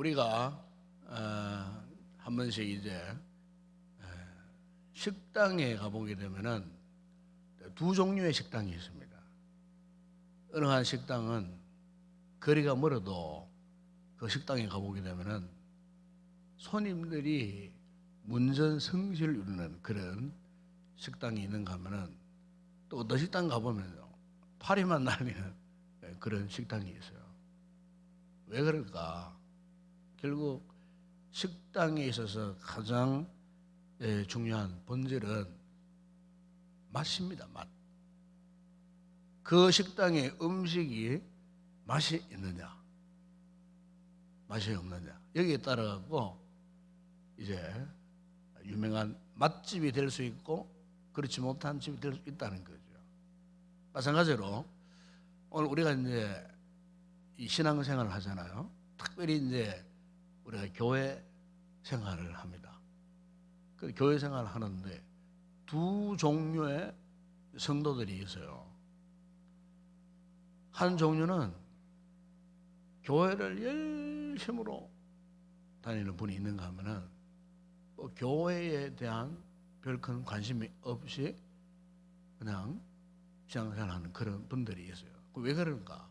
우리가 한 번씩 이제 식당에 가보게 되면은 두 종류의 식당이 있습니다. 어느 한 식당은 거리가 멀어도 그 식당에 가보게 되면은 손님들이 문전성시를 이루는 그런 식당이 있는가 하면은 또 어떤 식당 가보면요 파리만 날리는 그런 식당이 있어요. 왜 그럴까? 결국 식당에 있어서 가장 중요한 본질은 맛입니다. 맛. 그 식당의 음식이 맛이 있느냐, 맛이 없느냐. 여기에 따라 갖고 이제 유명한 맛집이 될 수 있고 그렇지 못한 집이 될 수 있다는 거죠. 마찬가지로 오늘 우리가 이제 이 신앙생활을 하잖아요. 특별히 이제 우리가 교회 생활을 합니다. 그 교회 생활을 하는데 두 종류의 성도들이 있어요. 한 종류는 교회를 열심으로 다니는 분이 있는가 하면은 교회에 대한 별 큰 관심이 없이 그냥 신앙생활하는 그런 분들이 있어요. 왜 그런가?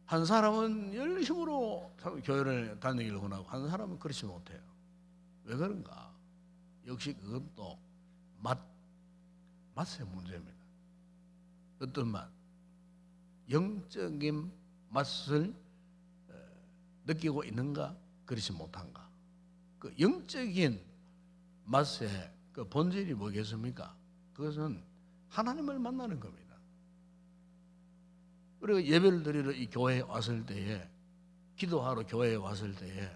한 사람은 열심으로 교회를 다니기를 원하고 한 사람은 그렇지 못해요. 왜 그런가? 역시 그것도 맛의 문제입니다. 어떤 맛? 영적인 맛을 느끼고 있는가? 그렇지 못한가? 그 영적인 맛의 그 본질이 뭐겠습니까? 그것은 하나님을 만나는 겁니다. 우리가 예배를 드리러 이 교회에 왔을 때에, 기도하러 교회에 왔을 때에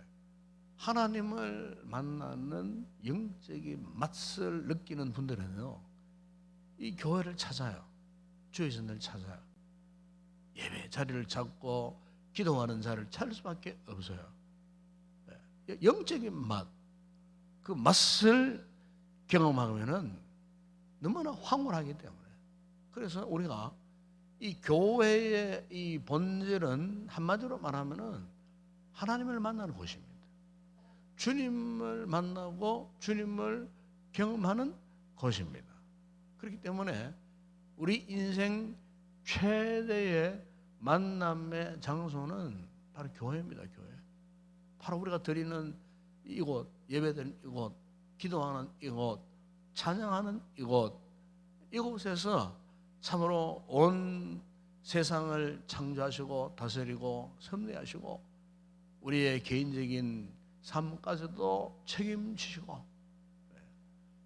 하나님을 만나는 영적인 맛을 느끼는 분들은요, 이 교회를 찾아요. 주의 선을 찾아요. 예배 자리를 찾고 기도하는 자를 찾을 수밖에 없어요. 영적인 맛, 그 맛을 경험하면은 너무나 황홀하기 때문에. 그래서 우리가 이 교회의 이 본질은 한마디로 말하면은 하나님을 만나는 곳입니다. 주님을 만나고 주님을 경험하는 곳입니다. 그렇기 때문에 우리 인생 최대의 만남의 장소는 바로 교회입니다. 교회. 바로 우리가 드리는 이곳, 예배드리는 이곳, 기도하는 이곳, 찬양하는 이곳, 이곳에서 참으로 온 세상을 창조하시고 다스리고 섭리하시고 우리의 개인적인 삶까지도 책임지시고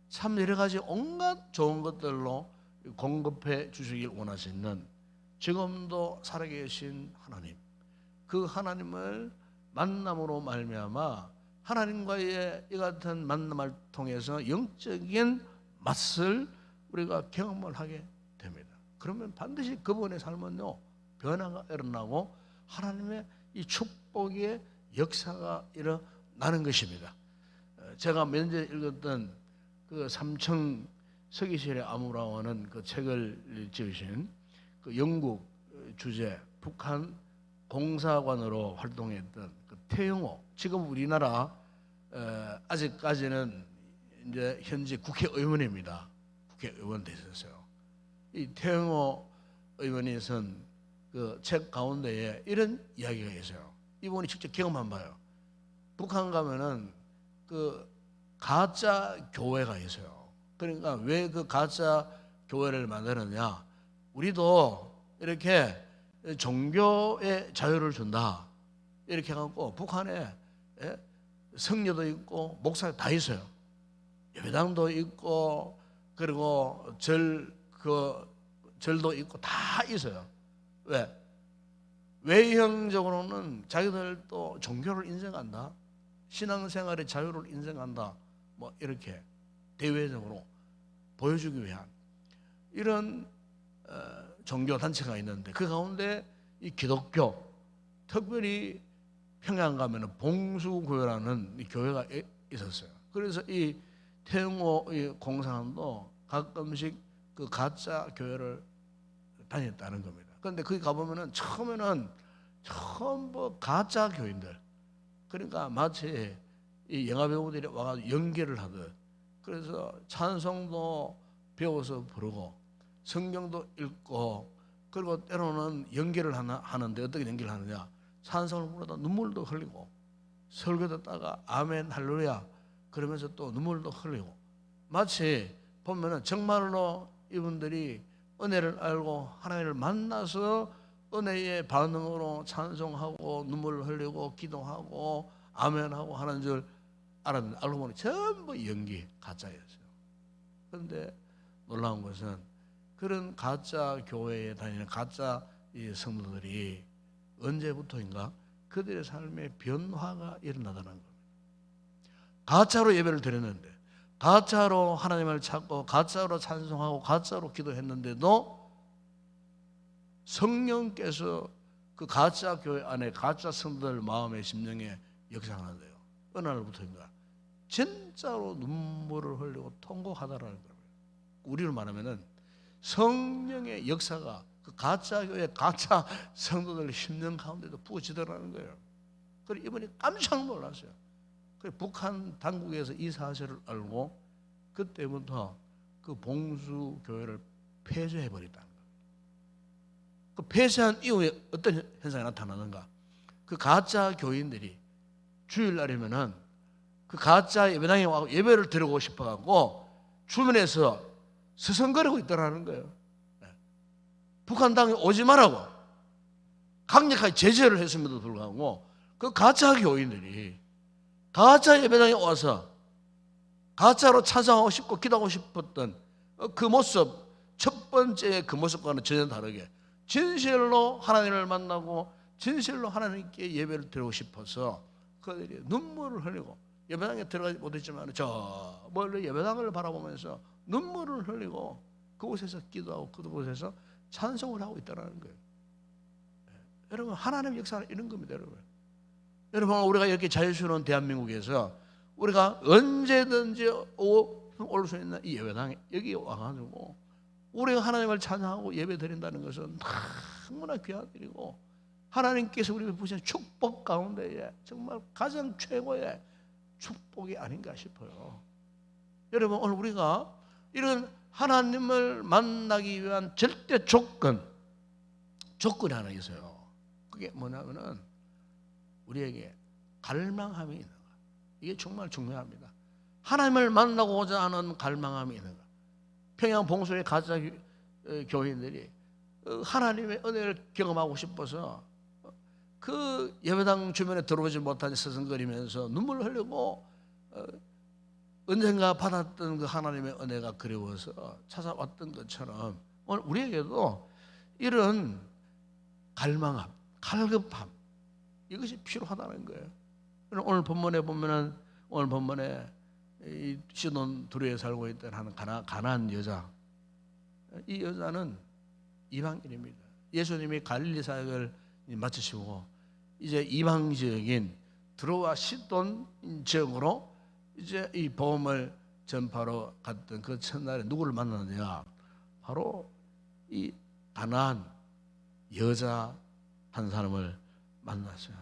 참 여러 가지 온갖 좋은 것들로 공급해 주시길 원하시는 지금도 살아계신 하나님, 그 하나님을 만남으로 말미암아 하나님과의 이 같은 만남을 통해서 영적인 맛을 우리가 경험을 하게 됩니다. 그러면 반드시 그분의 삶은요 변화가 일어나고 하나님의 이 축복의 역사가 일어나는 것입니다. 제가 몇 년 읽었던 그 삼청 서기실의 아무라와는 그 책을 지으신 그 영국 주재 북한 공사관으로 활동했던 그 태영호, 지금 우리나라 아직까지는 이제 현재 국회의원입니다. 국회의원 되셨어요. 이 태영호 의원이 쓴 그 책 가운데에 이런 이야기가 있어요. 이분이 직접 경험한 바요. 북한 가면은 그 가짜 교회가 있어요. 그러니까 왜 그 가짜 교회를 만드느냐? 우리도 이렇게 종교의 자유를 준다. 이렇게 해갖고 북한에 성녀도 있고 목사도 다 있어요. 예배당도 있고 그리고 절도 있고 다 있어요. 왜? 외형적으로는 자기들도 종교를 인정한다. 신앙생활의 자유를 인정한다. 뭐 이렇게 대외적으로 보여주기 위한 이런 종교 단체가 있는데 그 가운데 이 기독교, 특별히 평양 가면은 봉수교회라는 이 교회가 있었어요. 그래서 이 태영호 공사관도 가끔씩 그 가짜 교회를 다녔다는 겁니다. 그런데 거기 가보면은 처음에는 전부 가짜 교인들, 그러니까 마치 이 영화 배우들이 와서 연기를 하듯, 그래서 찬송도 배워서 부르고 성경도 읽고, 그리고 때로는 연기를 하는데 어떻게 연기를 하느냐, 찬송을 부르다 눈물도 흘리고, 설교 듣다가 아멘 할렐루야 그러면서 또 눈물도 흘리고, 마치 보면은 정말로 이분들이 은혜를 알고 하나님을 만나서 은혜의 반응으로 찬송하고 눈물을 흘리고 기도하고 아멘하고 하는 줄 알았는데, 알고 보니 전부 연기, 가짜였어요. 그런데 놀라운 것은 그런 가짜 교회에 다니는 가짜 성도들이 언제부터인가 그들의 삶에 변화가 일어나다는 겁니다. 가짜로 예배를 드렸는데, 가짜로 하나님을 찾고, 가짜로 찬송하고, 가짜로 기도했는데도 성령께서 그 가짜 교회 안에 가짜 성도들 마음의 심령에 역사하는데요, 어느 날부터인가 진짜로 눈물을 흘리고 통곡하다라는 거예요. 우리로 말하면은 성령의 역사가 그 가짜 교회 가짜 성도들 심령 가운데도 부어지더라는 거예요. 그래서 이번에 깜짝 놀랐어요. 그래서 북한 당국에서 이 사실을 알고 그때부터 그 봉수 교회를 폐쇄해 버렸다는 거예요. 그 폐쇄한 이후에 어떤 현상이 나타나는가? 그 가짜 교인들이 주일날이면은 그 가짜 예배당에 와서 예배를 드리고 싶어갖고 주변에서 서성거리고 있더라는 거예요. 북한 당이 오지 말라고 강력하게 제재를 했음에도 불구하고 그 가짜 교인들이 가짜 예배당에 와서 가짜로 찬송하고 싶고 기도하고 싶었던 그 모습, 첫 번째 그 모습과는 전혀 다르게 진실로 하나님을 만나고 진실로 하나님께 예배를 드리고 싶어서 그들이 눈물을 흘리고, 예배당에 들어가지 못했지만 저 멀리 예배당을 바라보면서 눈물을 흘리고 그곳에서 기도하고 그곳에서 찬송을 하고 있다는 거예요. 여러분, 하나님의 역사는 이런 겁니다. 여러분, 우리가 이렇게 자유스러운 대한민국에서 우리가 언제든지 올 수 있는 이 예배당에 여기 와가지고 우리가 하나님을 찬양하고 예배 드린다는 것은 너무나 귀한 일이고, 하나님께서 우리에게 부신 축복 가운데에 정말 가장 최고의 축복이 아닌가 싶어요. 여러분, 오늘 우리가 이런 하나님을 만나기 위한 절대 조건이 하나 있어요. 그게 뭐냐면은 우리에게 갈망함이 있는 거예요. 이게 정말 중요합니다. 하나님을 만나고자 하는 갈망함이 있는 거예요. 평양 봉수의 가짜 교인들이 하나님의 은혜를 경험하고 싶어서 그 예배당 주변에 들어오지 못한 서성거리면서 눈물을 흘리고 언젠가 받았던 그 하나님의 은혜가 그리워서 찾아왔던 것처럼 오늘 우리에게도 이런 갈망함, 갈급함, 이것이 필요하다는 거예요. 오늘 본문에 보면은, 오늘 본문에 이 시돈 두루에 살고 있던 한 가난한 여자, 이 여자는 이방인입니다. 예수님이 갈릴리 사역을 마치시고 이제 이방 지역인 두루와 시돈 지역으로 이제 이 복음을 전파로 갔던 그 첫날에 누구를 만났느냐? 바로 이 가난한 여자 한 사람을 만났어요.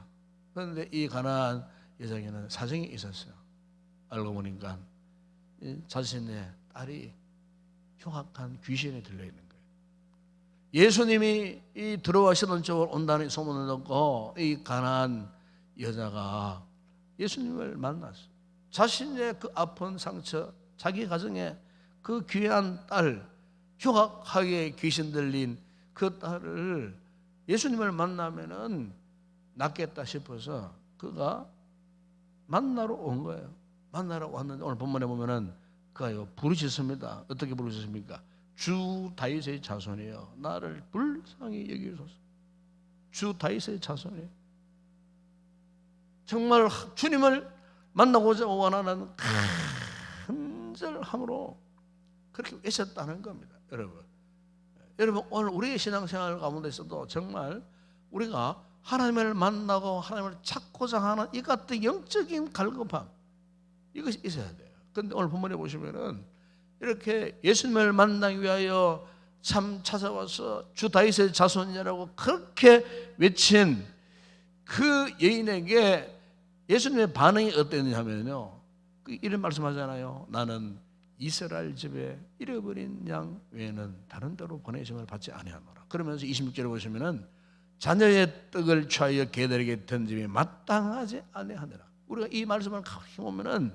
그런데 이 가난한 여자에게는 사정이 있었어요. 알고 보니까 자신의 딸이 흉악한 귀신에 들려 있는 거예요. 예수님이 이 두루와 시돈 쪽으로 온다는 소문을 듣고 이 가난한 여자가 예수님을 만났어요. 자신의 그 아픈 상처, 자기 가정에 그 귀한 딸, 흉악하게 귀신 들린 그 딸을 예수님을 만나면은 낫겠다 싶어서 그가 만나러 온 거예요. 만나러 왔는데 오늘 본문에 보면은 그가 부르짖습니다. 어떻게 부르짖습니까? 주 다윗의 자손이여, 나를 불쌍히 여기소서. 주 다윗의 자손이에요. 정말 주님을 만나고자 원하는 간절함으로 그렇게 외쳤다는 겁니다. 여러분, 오늘 우리의 신앙생활 가운데서도 정말 우리가 하나님을 만나고 하나님을 찾고자 하는 이 같은 영적인 갈급함, 이것이 있어야 돼요. 그런데 오늘 본문에 보시면은 이렇게 예수님을 만나기 위하여 참 찾아와서 주 다윗의 자손이라고 그렇게 외친 그 여인에게 예수님의 반응이 어땠냐면요, 이런 말씀하잖아요. 나는 이스라엘 집에 잃어버린 양 외에는 다른 데로 보내심을 받지 아니하노라. 그러면서 26절에 보시면은 자녀의 떡을 취하여 개들에게 던짐이 마땅하지 아니하느라. 우리가 이 말씀을 가만히 보면은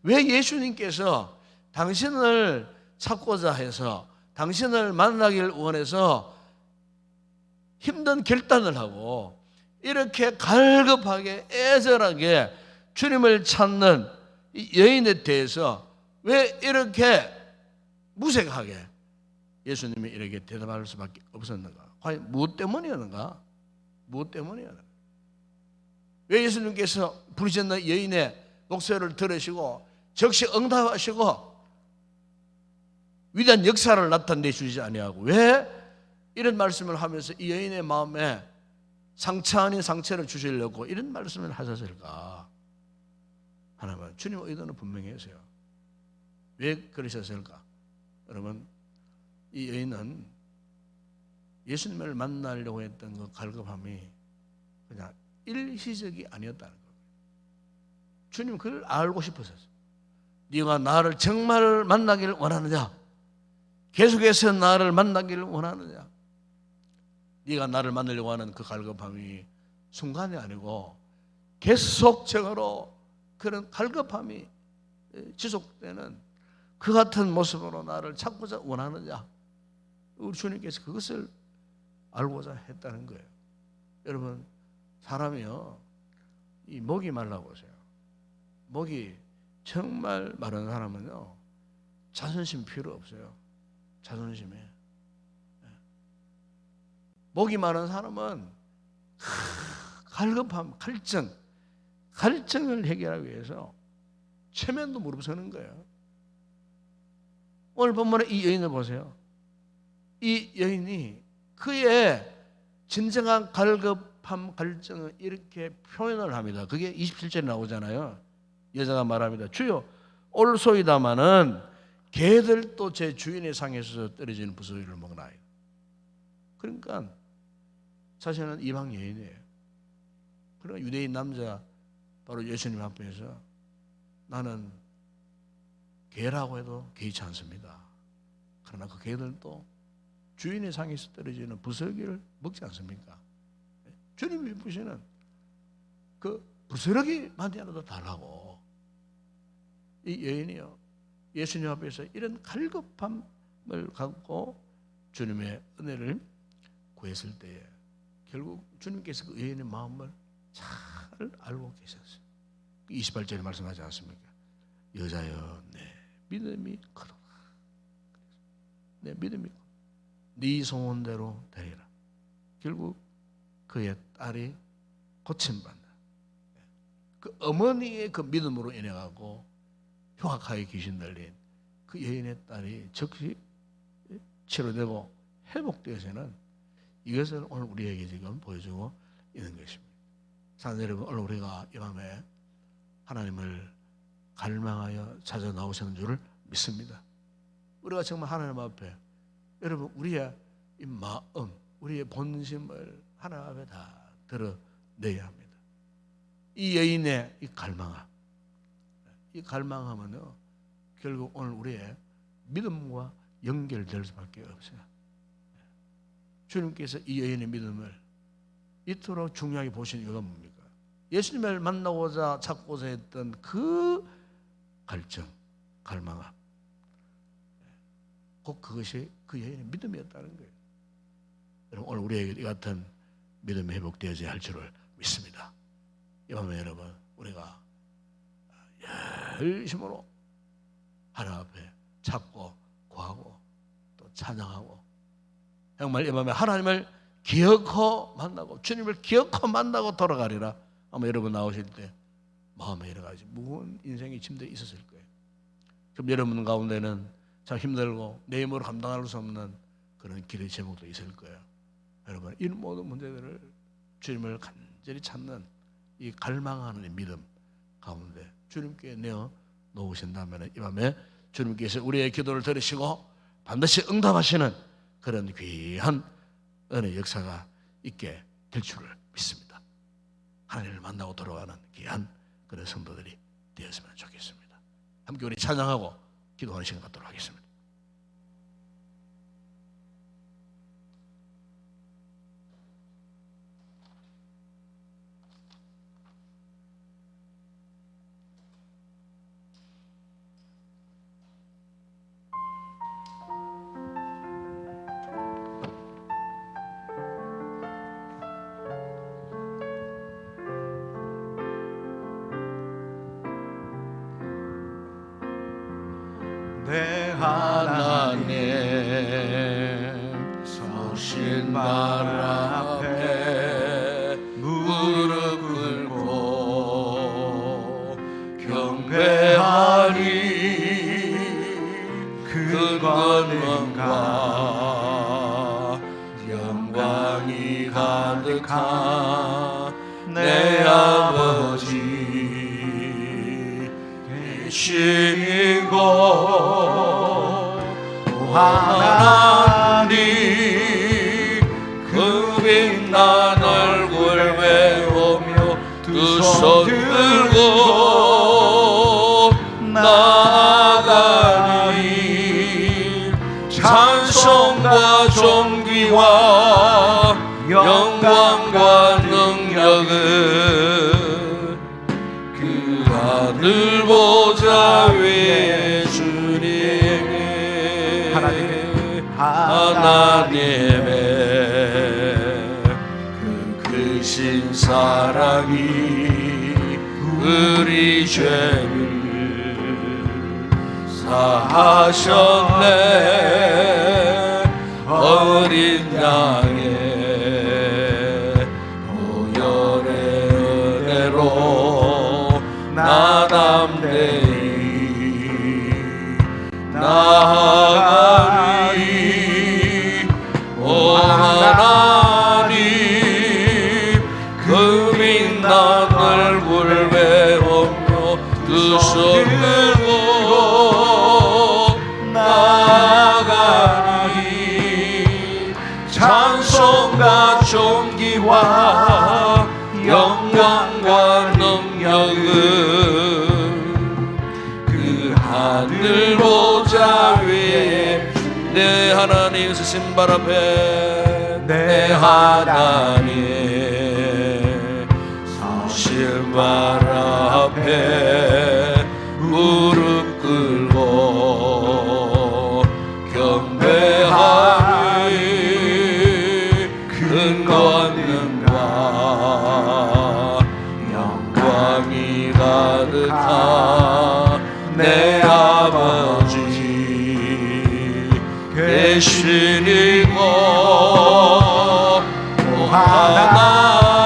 왜 예수님께서 당신을 찾고자 해서, 당신을 만나길 원해서 힘든 결단을 하고 이렇게 갈급하게 애절하게 주님을 찾는 이 여인에 대해서 왜 이렇게 무색하게 예수님이 이렇게 대답할 수밖에 없었는가? 과연 무엇 때문이었는가? 무엇 때문이었는가? 왜 예수님께서 부르셨는 여인의 목소리를 들으시고 즉시 응답하시고 위대한 역사를 나타내 주시지 아니하고 왜 이런 말씀을 하면서 이 여인의 마음에 상처 아닌 상처를 주시려고 이런 말씀을 하셨을까? 하나만, 주님의 의도는 분명히 했어요. 왜 그러셨을까? 여러분, 이 여인은 예수님을 만나려고 했던 그 갈급함이 그냥 일시적이 아니었다는 거예요. 주님 그걸 알고 싶으셨어요. 네가 나를 정말 만나기를 원하느냐? 계속해서 나를 만나기를 원하느냐? 네가 나를 만나려고 하는 그 갈급함이 순간이 아니고 계속적으로 그런 갈급함이 지속되는 그 같은 모습으로 나를 찾고자 원하느냐? 우리 주님께서 그것을 알고자 했다는 거예요. 여러분, 사람이요, 이 목이 말라 보세요. 목이 정말 마른 사람은요, 자존심 필요 없어요. 자존심에. 목이 마른 사람은 갈급함, 갈증을 해결하기 위해서 최면도 무릅쓰는 거예요. 오늘 본문에 이 여인을 보세요. 이 여인이 그의 진정한 갈급함, 갈증을 이렇게 표현을 합니다. 그게 27절에 나오잖아요. 여자가 말합니다. 주여, 올소이다마는 개들도 제 주인의 상에서 떨어지는 부스러기를 먹나요? 그러니까 사실은 이방 여인이에요. 그러나 유대인 남자 바로 예수님 앞에서 나는 개라고 해도 개의치 않습니다. 그러나 그 개들도 주인의 상에서 떨어지는 부스러기를 먹지 않습니까? 주님이 보시는 그 부스러기만이라도 달라고. 이 여인이요, 예수님 앞에서 이런 갈급함을 갖고 주님의 은혜를 구했을 때에 결국 주님께서 그 여인의 마음을 잘 알고 계셨어요. 28절에 말씀하지 않습니까? 여자여, 내 믿음이 크도다. 내 믿음이 크도다. 네 소원대로 되리라. 결국 그의 딸이 고침받는 그 어머니의 그 믿음으로 인해가고 흉악하게 귀신 들린 그 여인의 딸이 즉시 치료되고 회복되어서는 이것을 오늘 우리에게 지금 보여주고 있는 것입니다. 사랑하는 여러분, 오늘 우리가 이 밤에 하나님을 갈망하여 찾아 나오시는 줄을 믿습니다. 우리가 정말 하나님 앞에, 여러분, 우리의 이 마음, 우리의 본심을 하나님 앞에 다 드러내야 합니다. 이 여인의 이 갈망함, 이 갈망함은요, 결국 오늘 우리의 믿음과 연결될 수밖에 없어요. 주님께서 이 여인의 믿음을 이토록 중요하게 보신 이유가 뭡니까? 예수님을 만나고자 찾고자 했던 그 갈증, 갈망함, 꼭 그것이 그 여인의 믿음이었다는 거예요. 여러분, 오늘 우리에게 이 같은 믿음이 회복되어져야 할 줄을 믿습니다. 이 밤에 여러분, 우리가 열심으로 하나님 앞에 찾고 구하고 또 찬양하고, 정말 이 밤에 하나님을 기억하고 만나고 주님을 기억하고 만나고 돌아가리라. 아마 여러분 나오실 때 마음에 여러 가지 무거운 인생의 짐들이 있었을 거예요. 그럼 여러분 가운데는 참 힘들고 내 힘으로 감당할 수 없는 그런 길의 제목도 있을 거예요. 여러분, 이 모든 문제들을 주님을 간절히 찾는 이 갈망하는 믿음 가운데 주님께 내어 놓으신다면 이 밤에 주님께서 우리의 기도를 들으시고 반드시 응답하시는 그런 귀한 은혜 역사가 있게 될 줄을 믿습니다. 하나님을 만나고 돌아가는 귀한 그런 성도들이 되었으면 좋겠습니다. 함께 우리 찬양하고 기도하는 시간 갖도록 하겠습니다. 내 하나님 서신 발 앞에 무릎 꿇고 경배하리. 그 권능과 영광이 가득한 내 아버지 계신 곳 하나님 그 빛난 얼굴 외우며 두 손 들고 나아가니 찬송과 존귀와 영광과 능력은 그 하늘 보좌 위에 주님의 하나님의 그 크신 사랑이 우리 죄를 사하셨네. 어린 양의 보혈의 은혜로 나담대히 나아가니. 오 하나님 그 빛난 얼굴 배우며 두 손 들고 나아가니 찬송과 존귀와 영광과 능력은 그 하늘 보좌 위에 내 하나님 서신 발 앞에 내 하나님 서신 발 앞에 무릎 꿇고 경배하리. 큰 권능과 영광이 가득한 내 아버지 계신 이곳 오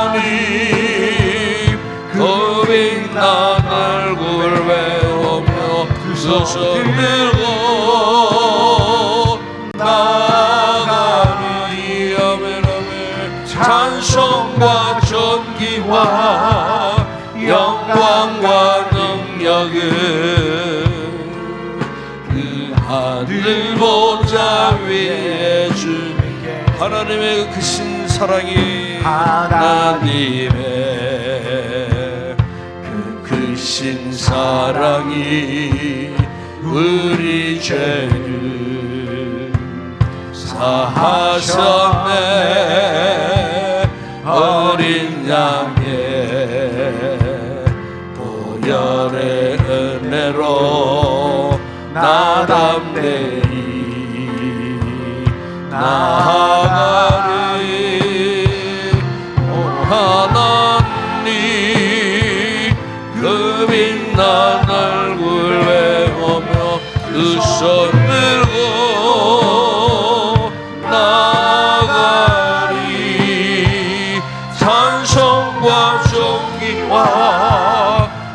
하나님 그 빛난 얼굴 외우며 두 손 들고 나아가니. 아멘 아멘. 찬송과 존귀와 영광과 능력은 그 하늘 보좌 위에 주님께 하나님의 그 크신 사랑이 하나님의 그 크신 사랑이 우리 죄를 사하셨네. 어린 양의 보혈의 은혜로 나담대히 나아가니. 오 하나님 그 빛난 얼굴 외우며 두 손 들고 나아가니. 찬송과 존귀와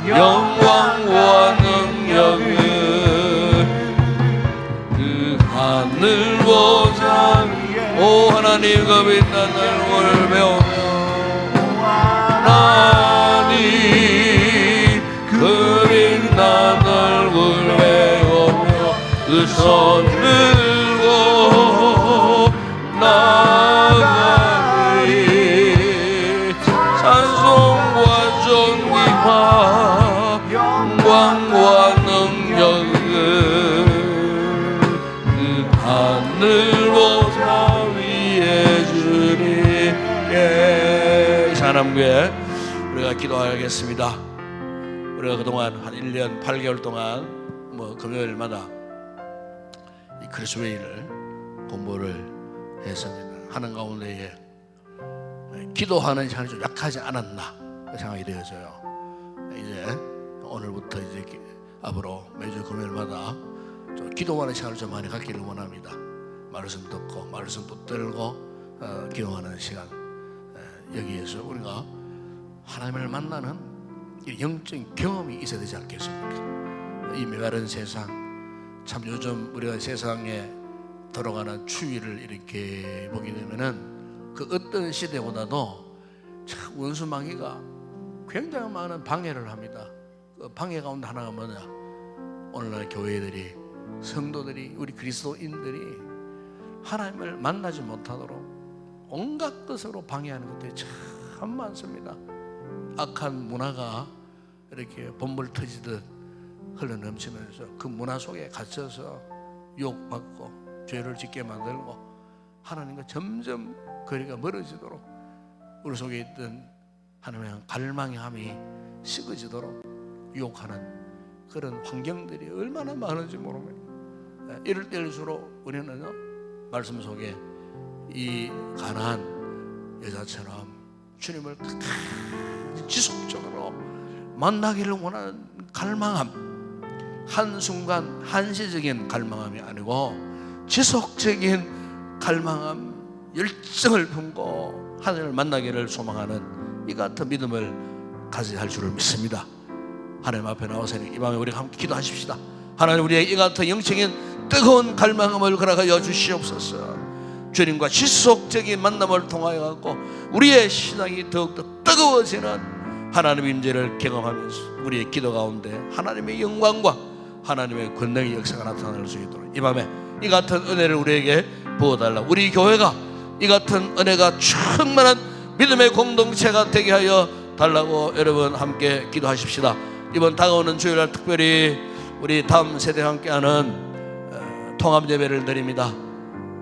영광과 능력은 그 하늘 보좌 위에 오 하나님 그 빛난 얼굴 배우며 하나님 그 빛난 얼굴 배우며 그 손 들고 나아가니. 찬송과 존귀와 향교회 우리가 기도하겠습니다. 우리가 그동안 한 1년 8개월 동안 금요일마다 이 크리스웨이를 공부를 했습니다. 하는 가운데에 기도하는 시간이 좀 약하지 않았나 생각이 되어져요. 이제 오늘부터 이제 앞으로 매주 금요일마다 좀 기도하는 시간을 좀 많이 갖기를 원합니다. 말씀 듣고 말씀 붙들고 기도하는 시간, 여기에서 우리가 하나님을 만나는 영적인 경험이 있어야 되지 않겠습니까? 이 메마른 세상, 참 요즘 우리가 세상에 돌아가는 추위를 이렇게 보게 되면은 그 어떤 시대보다도 참 원수마귀가 굉장히 많은 방해를 합니다. 그 방해 가운데 하나가 뭐냐? 오늘날 교회들이, 성도들이, 우리 그리스도인들이 하나님을 만나지 못하도록 온갖 뜻으로 방해하는 것들이 참 많습니다. 악한 문화가 이렇게 본물 터지듯 흘러넘치면서 그 문화 속에 갇혀서 유혹받고 죄를 짓게 만들고 하나님과 점점 거리가 멀어지도록 우리 속에 있던 하나님의 갈망의 함이 식어지도록 유혹하는 그런 환경들이 얼마나 많은지 모릅니다. 이럴 때일수록 우리는 말씀 속에 이 가나안 여자처럼 주님을 끝까지 지속적으로 만나기를 원하는 갈망함, 한순간 한시적인 갈망함이 아니고 지속적인 갈망함, 열정을 품고 하나님을 만나기를 소망하는 이 같은 믿음을 가져야 할 줄을 믿습니다. 하나님 앞에 나와서 이 밤에 우리가 함께 기도하십시다. 하나님, 우리의 이 같은 영적인 뜨거운 갈망함을 허락하여 주시옵소서. 주님과 지속적인 만남을 통하여 갖고 우리의 신앙이 더욱더 뜨거워지는 하나님의 임재를 경험하면서 우리의 기도 가운데 하나님의 영광과 하나님의 권능의 역사가 나타날 수 있도록 이 밤에 이 같은 은혜를 우리에게 부어달라. 우리 교회가 이 같은 은혜가 충만한 믿음의 공동체가 되게 하여 달라고 여러분 함께 기도하십시다. 이번 다가오는 주일날 특별히 우리 다음 세대와 함께하는 통합 예배를 드립니다.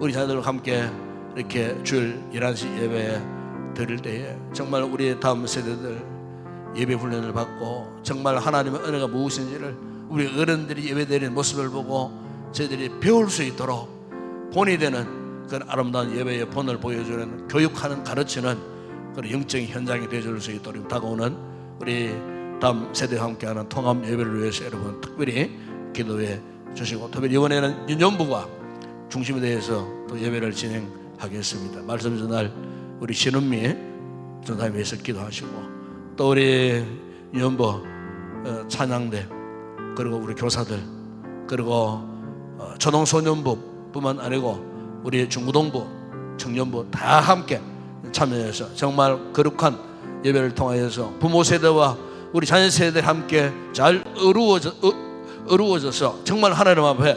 우리 자녀들과 함께 이렇게 주일 11시 예배 드릴 때에 정말 우리 다음 세대들 예배 훈련을 받고 정말 하나님의 은혜가 무엇인지를 우리 어른들이 예배 드리는 모습을 보고 저희들이 배울 수 있도록 본이 되는 그런 아름다운 예배의 본을 보여주는, 교육하는, 가르치는 그런 영적인 현장이 되어줄 수 있도록 다가오는 우리 다음 세대와 함께하는 통합 예배를 위해서 여러분 특별히 기도해 주시고, 특별히 이번에는 윤전부가 중심에 대해서 또 예배를 진행하겠습니다. 말씀 전날 우리 신은미 전사님 위해서 기도하시고, 또 우리 윤전부 찬양대, 그리고 우리 교사들, 그리고 초등소년부 뿐만 아니고 우리 중고등부, 청년부 다 함께 참여해서 정말 거룩한 예배를 통하여서 부모 세대와 우리 자녀 세대를 함께 잘 어루어져서 정말 하나님 앞에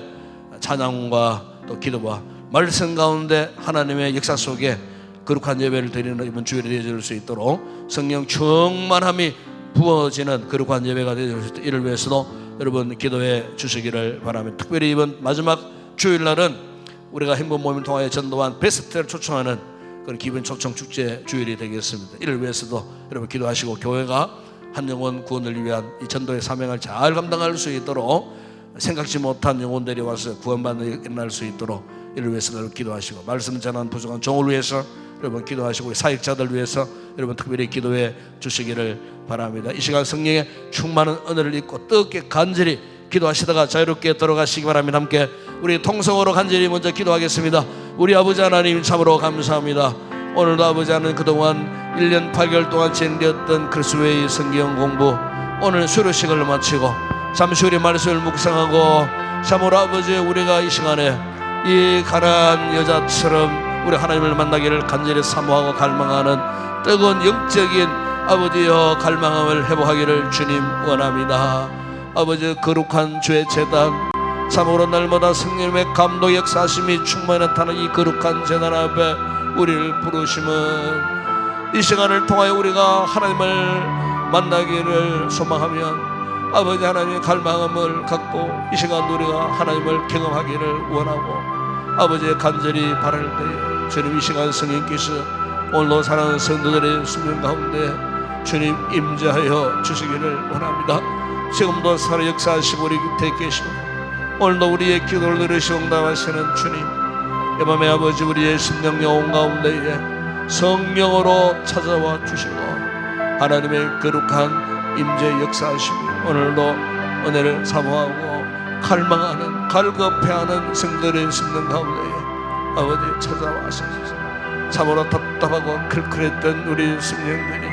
찬양과 또 기도와 말씀 가운데 하나님의 역사 속에 거룩한 예배를 드리는 이번 주일이 되어줄 수 있도록 성령 충만함이 부어지는 거룩한 예배가 되어줄 수 있도록 이를 위해서도 여러분 기도해 주시기를 바랍니다. 특별히 이번 마지막 주일날은 우리가 행복 모임을 통하여 전도한 베스트를 초청하는 그런 기분 초청 축제 주일이 되겠습니다. 이를 위해서도 여러분 기도하시고 교회가 한 영혼 구원을 위한 이 전도의 사명을 잘 감당할 수 있도록 생각지 못한 영혼들이 와서 구원받는 일어날 수 있도록 이를 위해서 여러분 기도하시고, 말씀 전한 부족한 종을 위해서 여러분 기도하시고, 우리 사역자들 위해서 여러분 특별히 기도해 주시기를 바랍니다. 이 시간 성령의 충만한 은혜를 입고 뜨겁게 간절히 기도하시다가 자유롭게 들어가시기 바랍니다. 함께 우리 통성으로 간절히 먼저 기도하겠습니다. 우리 아버지 하나님 참으로 감사합니다. 오늘도 아버지 하나님 그동안 1년 8개월 동안 진행되었던 크리스웨이 성경 공부, 오늘 수료식을 마치고 잠시 우리 말씀을 묵상하고 참으로 아버지 우리가 이 시간에 이 가난한 여자처럼 우리 하나님을 만나기를 간절히 사모하고 갈망하는 뜨거운 영적인 아버지여 갈망함을 회복하기를 주님 원합니다. 아버지 거룩한 주의 제단, 참으로 날마다 성령님의 감동 역사하심이 충만히 나타나는 이 거룩한 제단 앞에 우리를 부르심은 이 시간을 통하여 우리가 하나님을 만나기를 소망하면 아버지 하나님의 갈망함을 갖고 이 시간 우리가 하나님을 경험하기를 원하고 아버지의 간절히 바랄 때 주님 이 시간 성령께서 오늘도 사랑하는 성도들의 수명 가운데 주님 임재하여 주시기를 원합니다. 지금도 살아 역사하시고 우리 곁에 계시고 오늘도 우리의 기도를 들으시고 응답하시는 주님, 이 밤에 아버지 우리의 심령 영혼 가운데에 성령으로 찾아와 주시고 하나님의 거룩한 임재 역사하시며 오늘도 은혜를 사모하고 갈망하는 갈급해하는 성도들의 심령 가운데에 아버지 찾아와 주셔서 참으로 답답하고 클클했던 우리 심령들이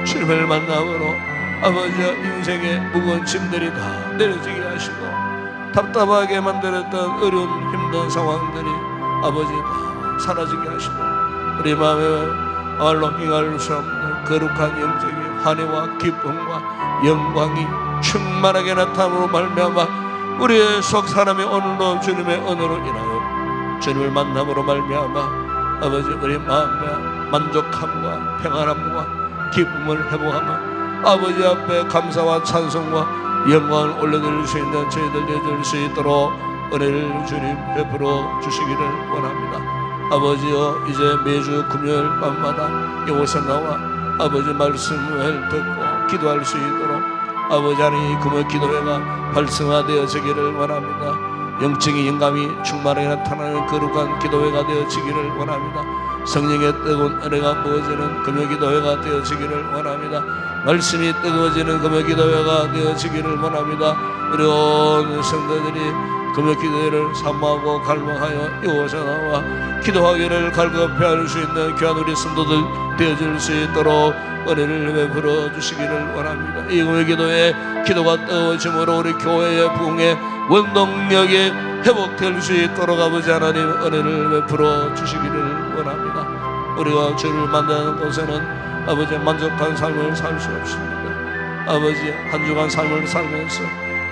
주님을 만남으로 아버지 인생의 무거운 짐들이 다 내려지게 하시고 답답하게 만들었던 어려운 힘든 상황들이 아버지 다 사라지게 하시고 우리 마음에 말로 행할 수 없는 거룩한 영적인 환희와 기쁨과 영광이 충만하게 나타남으로 말미암아 우리의 속 사람이 오늘도 주님의 은혜로 인하여 주님을 만남으로 말미암아 아버지 우리 마음에 만족함과 평안함과 기쁨을 회복하며 아버지 앞에 감사와 찬송과 영광을 올려드릴 수 있는 저희들 되어줄 수 있도록 은혜를 주님 베풀어 주시기를 원합니다. 아버지여, 이제 매주 금요일 밤마다 이곳에 나와 아버지 말씀을 듣고 기도할 수 있도록 아버지 하나님 금요 기도회가 활성화되어지기를 원합니다. 영적인 영감이 충만하게 나타나는 거룩한 기도회가 되어지기를 원합니다. 성령의 뜨거운 은혜가 부어지는 금요 기도회가 되어지기를 원합니다. 말씀이 뜨거워지는 금요 기도회가 되어지기를 원합니다. 우리 온 성도들이 금요 기도회를 사모하고 갈망하여 이곳에 나와 기도하기를 갈급해할 수 있는 귀한 우리 성도들 되어질 수 있도록 은혜를 베풀어 주시기를 원합니다. 이 금요 기도회 기도가 뜨거워짐으로 우리 교회의 부흥의 원동력이 회복될 수 있도록 아버지 하나님 은혜를 베풀어 주시기를 원합니다. 우리가 주를 만나는 곳에는 아버지 만족한 삶을 살 수 없습니다. 아버지 한 주간 삶을 살면서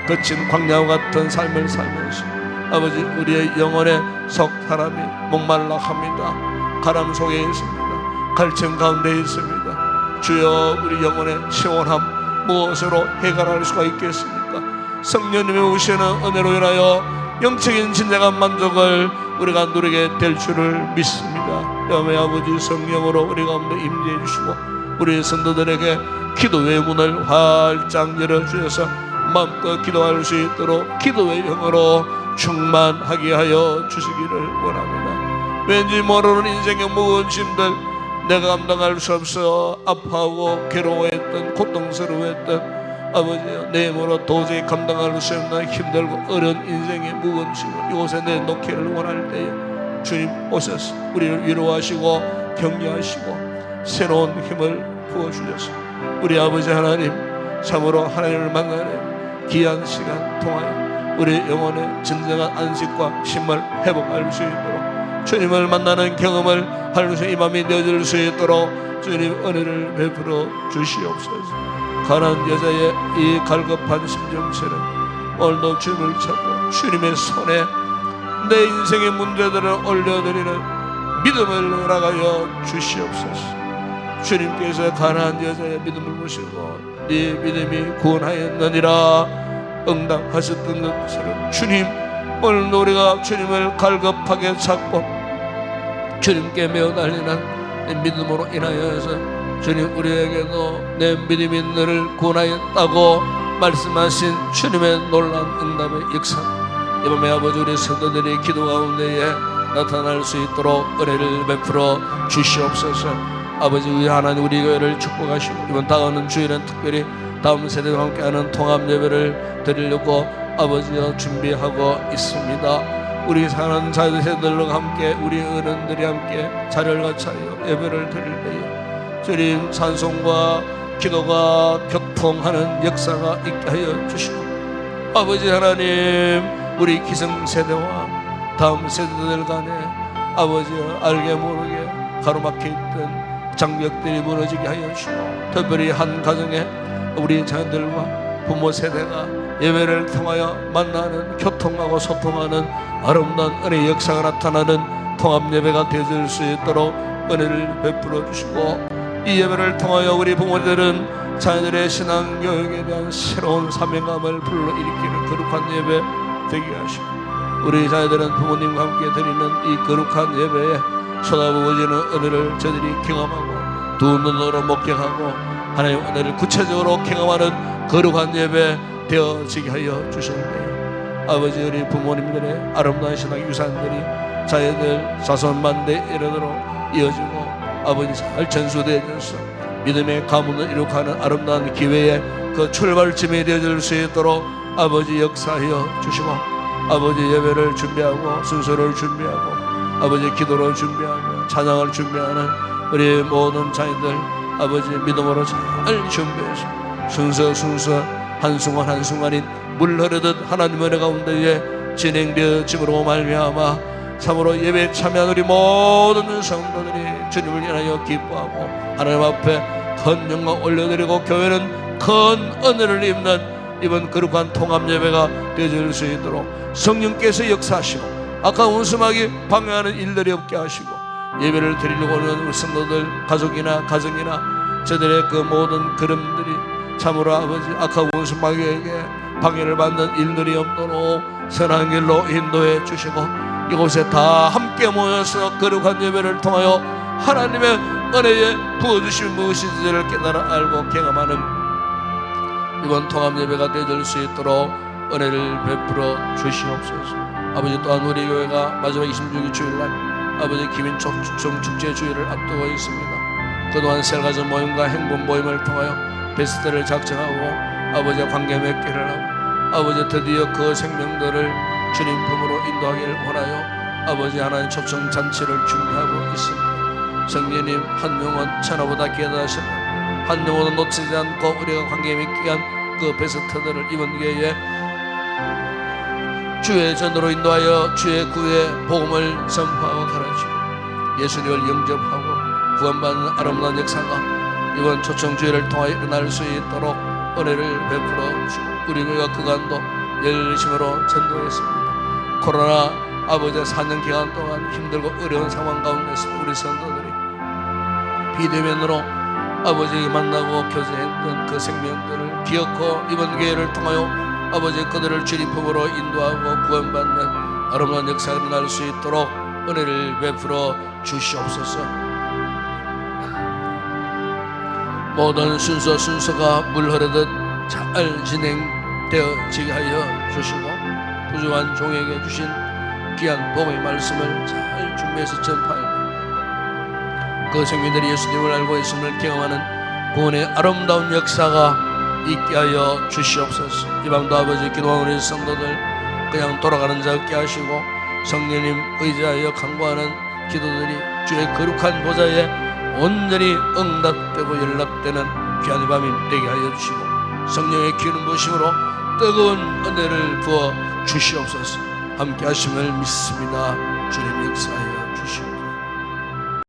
거친 광야와 같은 삶을 살면서 아버지 우리의 영혼의 속 사람이 목말라 합니다. 가람 속에 있습니다. 갈증 가운데 있습니다. 주여, 우리 영혼의 시원함 무엇으로 해결할 수가 있겠습니까? 성령님의 오시는 은혜로 인하여 영적인 진정한 만족을 우리가 누리게 될 줄을 믿습니다. 여호와의 아버지 성령으로 우리 가운데 임재해 주시고 우리 성도들에게 기도의 문을 활짝 열어주셔서 마음껏 기도할 수 있도록 기도의 영으로 충만하게 하여 주시기를 원합니다. 왠지 모르는 인생의 무거운 짐들, 내가 감당할 수 없어 아파하고 괴로워했던 고통스러워했던 아버지 내 힘으로 도저히 감당할 수 없는 힘들고 어려운 인생의 무거운 짐을 이곳에 내놓기를 원할 때에 주님 오셔서 우리를 위로하시고 격려하시고 새로운 힘을 부어주셔서 우리 아버지 하나님 참으로 하나님을 만나는 귀한 시간 통하여 우리 영혼의 진정한 안식과 힘을 회복할 수 있도록 주님을 만나는 경험을 할 수 이 밤이 되어질 수 있도록 주님 은혜를 베풀어 주시옵소서. 가난한 여자의 이 갈급한 심정처럼 오늘도 주님을 찾고 주님의 손에 내 인생의 문제들을 올려드리는 믿음을 허락하여 주시옵소서. 주님께서 가난한 여자의 믿음을 보시고 네 믿음이 구원하였느니라 응답하셨던 것처럼 주님, 오늘 우리가 주님을 갈급하게 찾고 주님께 매어 달리는 믿음으로 인하여서 주님 우리에게도 내 믿음이 너를 구원하였다고 말씀하신 주님의 놀라운 응답의 역사 이 밤에 아버지 우리 성도들이 기도 가운데에 나타날 수 있도록 은혜를 베풀어 주시옵소서. 아버지 우리 하나님 우리 교회를 축복하시고 이번 다가오는 주일은 특별히 다음 세대와 함께하는 통합 예배를 드리려고 아버지여 준비하고 있습니다. 우리 사랑하는 자녀들과 함께 우리 어른들이 함께 자리를 같이하여 예배를 드릴 때에 주님 찬송과 기도가 교통하는 역사가 있게 하여 주시고 아버지 하나님 우리 기성세대와 다음 세대들 간에 아버지 알게 모르게 가로막혀 있던 장벽들이 무너지게 하여 주시고 특별히 한 가정에 우리 자녀들과 부모 세대가 예배를 통하여 만나는 교통하고 소통하는 아름다운 은혜의 역사가 나타나는 통합 예배가 되어질 수 있도록 은혜를 베풀어 주시고 이 예배를 통하여 우리 부모들은 자녀들의 신앙 교육에 대한 새로운 사명감을 불러일으키는 거룩한 예배 되게 하시고 우리 자녀들은 부모님과 함께 드리는 이 거룩한 예배에 쳐다보지는 은혜를 저들이 경험하고 두 눈으로 목격하고 하나님 은혜를 구체적으로 경험하는 거룩한 예배 되어지게 하여 주셨네요. 아버지, 우리 부모님들의 아름다운 신앙 유산들이 자녀들 자손만대 이르도록 이어지고 아버지 잘 전수되어져서 믿음의 가문을 이룩하는 아름다운 기회에 그 출발점이 되어질 수 있도록 아버지 역사하여 주시고 아버지 예배를 준비하고 순서를 준비하고 아버지 기도를 준비하고 찬양을 준비하는 우리 모든 자녀들 아버지 믿음으로 잘 준비해서 순서 한순간 한순간인 물 흐르듯 하나님 은혜 가운데에 진행되어짐으로 말미암아 참으로 예배에 참여한 우리 모든 성도들이 주님을 인하여 기뻐하고 하나님 앞에 큰 영광 올려드리고 교회는 큰 은혜를 입는 이번 거룩한 통합 예배가 되어질 수 있도록 성령께서 역사하시고 악한 원수마귀 방해하는 일들이 없게 하시고 예배를 드리려고 오는 우리 성도들 가족이나 가정이나 저들의 그 모든 걸음들이 참으로 아버지 악한 원수마귀에게 방해를 받는 일들이 없도록 선한 길로 인도해 주시고 이곳에 다 함께 모여서 거룩한 예배를 통하여 하나님의 은혜에 부어주신 무엇인지를 깨달아 알고 경험하는 이번 통합 예배가 되어질 수 있도록 은혜를 베풀어 주시옵소서. 아버지, 또한 우리 교회가 마지막 26일 주일날 아버지 기민촉 축제 주일을 앞두고 있습니다. 그동안 셀가정 모임과 행본 모임을 통하여 베스트를 작정하고 아버지와 관계 맺기를 하고 아버지 드디어 그 생명들을 주님 품으로 인도하기를 원하여 아버지 하나님 초청 잔치를 준비하고 있습니다. 성령님, 한 영혼 천하보다 귀하다시는 한 영혼은 놓치지 않고 우리가 관계 맺기 위한 그 베스트들을 이번 기회에 주의 전으로 인도하여 주의 구의 복음을 선포하고 가르치고 예수님을 영접하고 구원받는 아름다운 역사가 이번 초청주의를 통하여 일어날 수 있도록 은혜를 베풀어 주시고 우리 교회가 그간도 열심으로 전도했습니다. 코로나 아버지 4년 기간 동안 힘들고 어려운 상황 가운데서 우리 성도들이 비대면으로 아버지 만나고 교제했던 그 생명들을 기억하고 이번 기회를 통하여 아버지 그들을 주님 품으로 인도하고 구원받는 아름다운 역사가 일어날 수 있도록 은혜를 베풀어 주시옵소서. 모든 순서가 물 흐르듯 잘 진행되어지게 하여 주시고 부족한 종에게 주신 귀한 복음의 말씀을 잘 준비해서 전파하고 그 생명들이 예수님을 알고 있음을 경험하는 구원의 아름다운 역사가 있게 하여 주시옵소서. 이 밤도 아버지 기도하는 우리 성도들 그냥 돌아가는 자 없게 하시고 성령님 의지하여 간구하는 기도들이 주의 거룩한 보좌에 온전히 응답되고 연락되는 귀한 밤이 되게 하여 주시고 성령의 기름 부으심으로 뜨거운 은혜를 부어 주시옵소서. 함께 하심을 믿습니다. 주님 역사하여